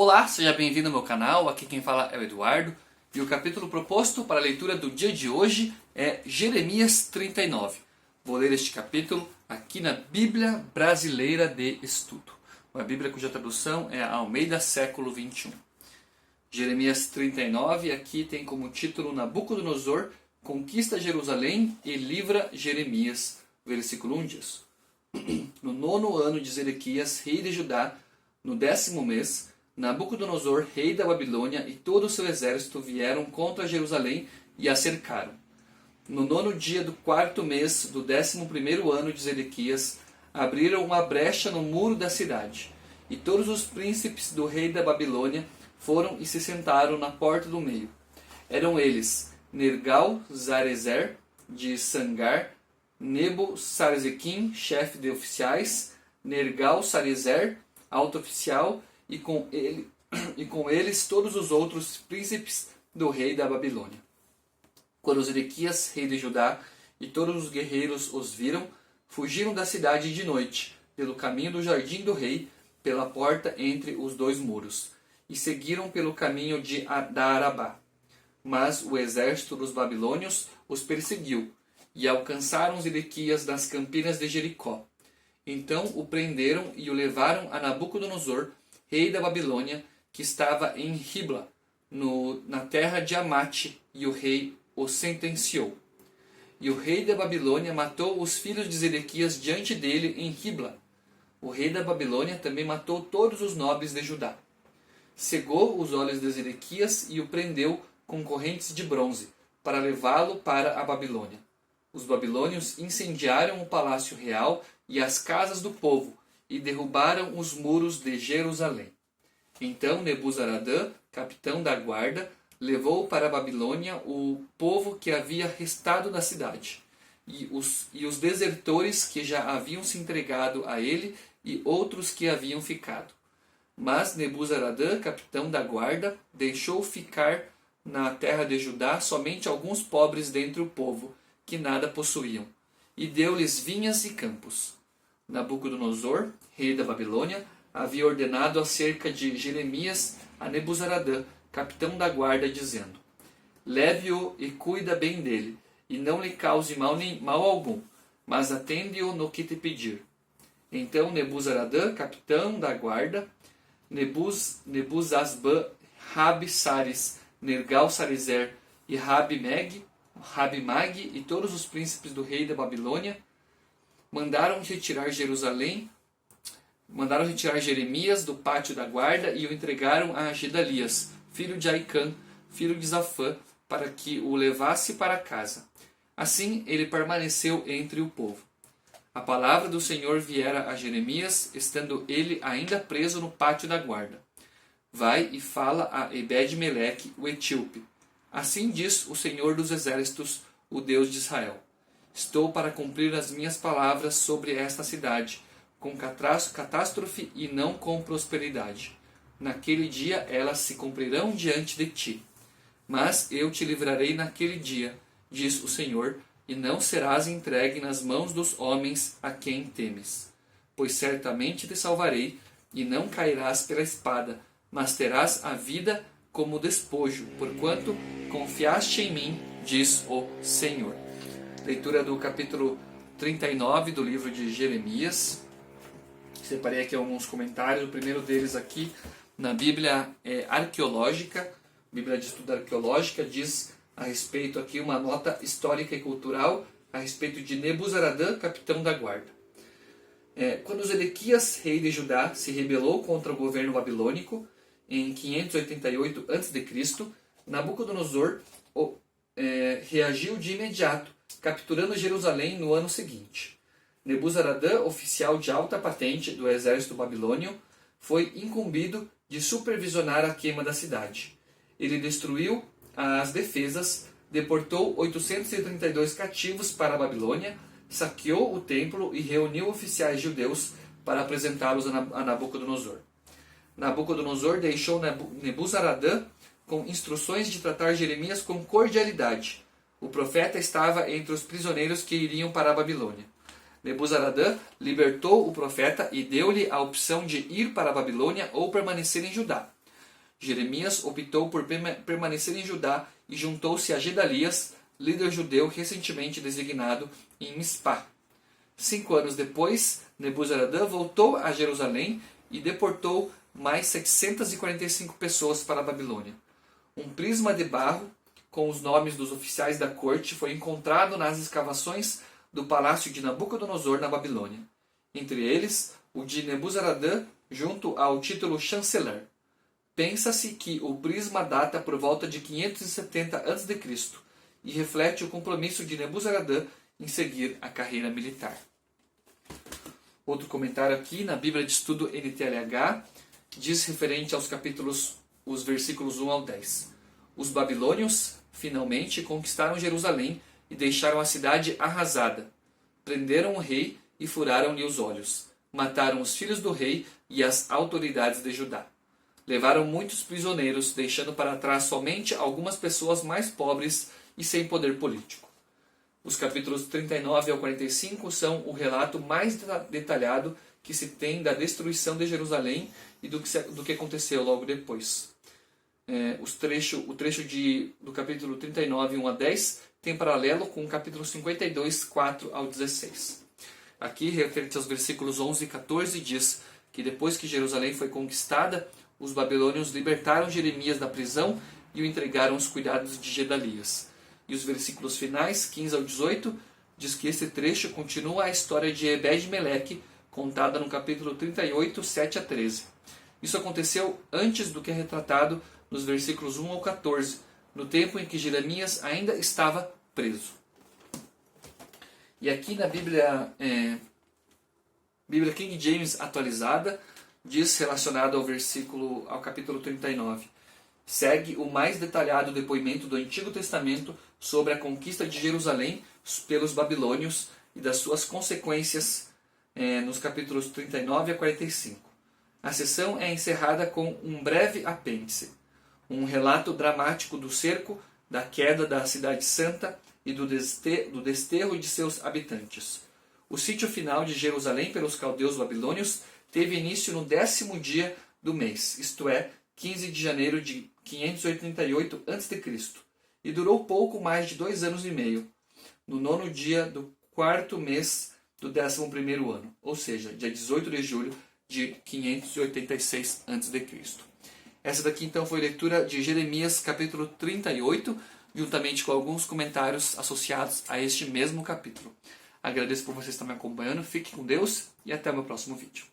Olá, seja bem-vindo ao meu canal, aqui quem fala é o Eduardo e o capítulo proposto para a leitura do dia de hoje é Jeremias 39. Vou ler este capítulo aqui na Bíblia Brasileira de Estudo, uma Bíblia cuja tradução é a Almeida século 21. Jeremias 39, aqui tem como título Nabucodonosor conquista Jerusalém e livra Jeremias, versículo 1 diz: No 9º ano de Zedequias, rei de Judá, no 10º mês, Nabucodonosor, rei da Babilônia, e todo o seu exército vieram contra Jerusalém e a cercaram. No 9º dia do 4º mês do 11º ano de Zedequias, abriram uma brecha no muro da cidade, e todos os príncipes do rei da Babilônia foram e se sentaram na porta do meio. Eram eles Nergal-Sarezer, de Sangar, Nebo-Sarzequim, chefe de oficiais, Nergal-Sarezer, alto oficial, e com eles todos os outros príncipes do rei da Babilônia. Quando Zedequias, rei de Judá, e todos os guerreiros os viram, fugiram da cidade de noite, pelo caminho do jardim do rei, pela porta entre os dois muros, e seguiram pelo caminho da Arabá. Mas o exército dos babilônios os perseguiu, e alcançaram Zedequias nas campinas de Jericó. Então o prenderam e o levaram a Nabucodonosor, rei da Babilônia, que estava em Ribla, na terra de Amate, e o rei o sentenciou. E o rei da Babilônia matou os filhos de Zedequias diante dele em Ribla. O rei da Babilônia também matou todos os nobres de Judá. Cegou os olhos de Zedequias e o prendeu com correntes de bronze, para levá-lo para a Babilônia. Os babilônios incendiaram o palácio real e as casas do povo, e derrubaram os muros de Jerusalém. Então Nebuzaradã, capitão da guarda, levou para a Babilônia o povo que havia restado da cidade, e os desertores que já haviam se entregado a ele, e outros que haviam ficado. Mas Nebuzaradã, capitão da guarda, deixou ficar na terra de Judá somente alguns pobres dentre o povo, que nada possuíam, e deu-lhes vinhas e campos. Nabucodonosor, rei da Babilônia, havia ordenado acerca de Jeremias a Nebuzaradã, capitão da guarda, dizendo: Leve-o e cuida bem dele, e não lhe cause mal algum, mas atende-o no que te pedir. Então Nebuzaradã, capitão da guarda, Nebuzasban, Rabi-Sares, Nergal-Sarezer e Rabi-Mag e todos os príncipes do rei da Babilônia mandaram retirar Jeremias do pátio da guarda e o entregaram a Gedalias, filho de Aicã, filho de Zafã, para que o levasse para casa. Assim ele permaneceu entre o povo. A palavra do Senhor viera a Jeremias, estando ele ainda preso no pátio da guarda. Vai e fala a Ebed-Meleque, o etíope. Assim diz o Senhor dos Exércitos, o Deus de Israel: Estou para cumprir as minhas palavras sobre esta cidade, com catástrofe e não com prosperidade. Naquele dia elas se cumprirão diante de ti. Mas eu te livrarei naquele dia, diz o Senhor, e não serás entregue nas mãos dos homens a quem temes. Pois certamente te salvarei, e não cairás pela espada, mas terás a vida como despojo, porquanto confiaste em mim, diz o Senhor. Leitura do capítulo 39 do livro de Jeremias. Separei aqui alguns comentários. O primeiro deles aqui na Bíblia arqueológica, Bíblia de Estudo Arqueológica, diz a respeito aqui uma nota histórica e cultural a respeito de Nebuzaradã, capitão da guarda. Quando Zedequias, rei de Judá, se rebelou contra o governo babilônico em 588 a.C., Nabucodonosor reagiu de imediato, capturando Jerusalém no ano seguinte. Nebuzaradã, oficial de alta patente do exército babilônio, foi incumbido de supervisionar a queima da cidade. Ele destruiu as defesas, deportou 832 cativos para a Babilônia, saqueou o templo e reuniu oficiais judeus para apresentá-los a Nabucodonosor. Nabucodonosor deixou Nebuzaradã com instruções de tratar Jeremias com cordialidade. O profeta estava entre os prisioneiros que iriam para a Babilônia. Nebuzaradã libertou o profeta e deu-lhe a opção de ir para a Babilônia ou permanecer em Judá. Jeremias optou por permanecer em Judá e juntou-se a Gedalias, líder judeu recentemente designado em Mispá. 5 anos depois, Nebuzaradã voltou a Jerusalém e deportou mais 745 pessoas para a Babilônia. Um prisma de barro com os nomes dos oficiais da corte foi encontrado nas escavações do palácio de Nabucodonosor na Babilônia. Entre eles, o de Nebuzaradã, junto ao título chanceler. Pensa-se que o prisma data por volta de 570 a.C. e reflete o compromisso de Nebuzaradã em seguir a carreira militar. Outro comentário aqui na Bíblia de Estudo NTLH diz referente aos capítulos, os versículos 1 ao 10. Os babilônios finalmente conquistaram Jerusalém e deixaram a cidade arrasada. Prenderam o rei e furaram-lhe os olhos. Mataram os filhos do rei e as autoridades de Judá. Levaram muitos prisioneiros, deixando para trás somente algumas pessoas mais pobres e sem poder político. Os capítulos 39 ao 45 são o relato mais detalhado que se tem da destruição de Jerusalém e do que aconteceu logo depois. O trecho do capítulo 39, 1 a 10, tem paralelo com o capítulo 52, 4 ao 16. Aqui, referente aos versículos 11 e 14, diz que depois que Jerusalém foi conquistada, os babilônios libertaram Jeremias da prisão e o entregaram aos cuidados de Gedalias. E os versículos finais, 15 ao 18, diz que esse trecho continua a história de Ebed-Meleque, contada no capítulo 38, 7 a 13. Isso aconteceu antes do que é retratado nos versículos 1 ao 14, no tempo em que Jeremias ainda estava preso. E aqui na Bíblia King James atualizada, diz relacionado ao capítulo 39. Segue o mais detalhado depoimento do Antigo Testamento sobre a conquista de Jerusalém pelos babilônios e das suas consequências nos capítulos 39 a 45. A sessão é encerrada com um breve apêndice, um relato dramático do cerco, da queda da cidade santa e do desterro de seus habitantes. O sítio final de Jerusalém pelos caldeus babilônios teve início no 10º dia do mês, isto é, 15 de janeiro de 588 a.C., e durou pouco mais de 2 anos e meio, no 9º dia do 4º mês do 11º ano, ou seja, dia 18 de julho de 586 a.C. Essa daqui então foi a leitura de Jeremias capítulo 38, juntamente com alguns comentários associados a este mesmo capítulo. Agradeço por vocês estarem me acompanhando, fique com Deus e até o meu próximo vídeo.